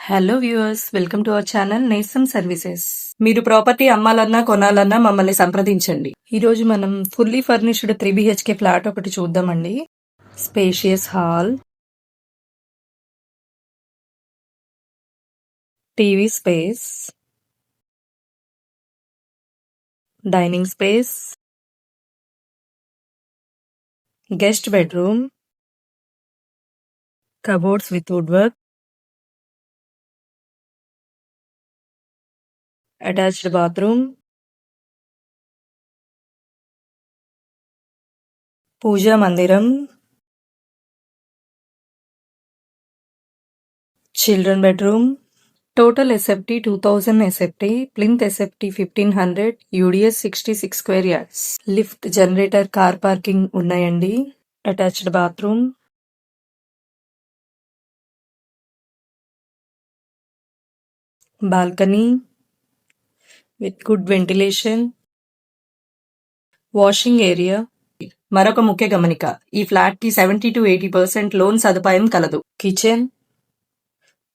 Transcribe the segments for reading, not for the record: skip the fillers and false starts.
Hello viewers, welcome to our channel Nesam services. మీరు property అమ్మాలన్నా కొనాలన్నా మమ్మల్ని సంప్రదించండి. ఈరోజు మనం ఫుల్లీ ఫర్నిష్డ్ 3 BHK ఫ్లాట్ ఒకటి చూద్దామండి. Spacious hall, TV space, dining space, guest bedroom, cupboards with wood work, attached bathroom, puja మందిరం, children bedroom. Total SFT 2000 SFT, plinth SFT 1500, UDS 66 square yards. Lift, generator, car parking ఉన్నాయండి. Attached bathroom, balcony with good ventilation, washing area. మరొక ముఖ్య గమనిక, ఈ flat కి 70 to 80% loan సదుపాయం కలదు. Kitchen,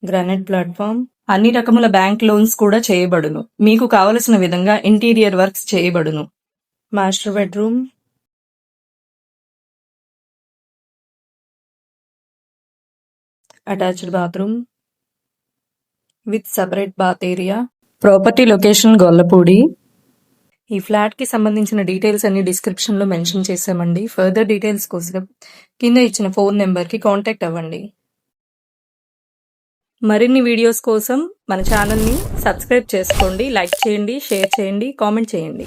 granite platform, అన్ని రకముల బ్యాంక్ లోన్స్ కూడా చేయబడును. మీకు కావలసిన విధంగా ఇంటీరియర్ వర్క్స్ చేయబడును. Master bedroom, attached bathroom with separate bath area. Property location Gollapudi. ఈ ఫ్లాట్ కి సంబంధించిన డీటెయిల్స్ అన్ని డిస్క్రిప్షన్ లో మెన్షన్ చేశామండి. ఫర్దర్ డీటెయిల్స్ కోసం కింద ఇచ్చిన ఫోన్ నెంబర్ కి కాంటాక్ట్ అవ్వండి. మరిన్ని వీడియోస్ కోసం మన ఛానల్ని సబ్స్క్రైబ్ చేసుకోండి, లైక్ చేయండి, షేర్ చేయండి, కామెంట్ చేయండి.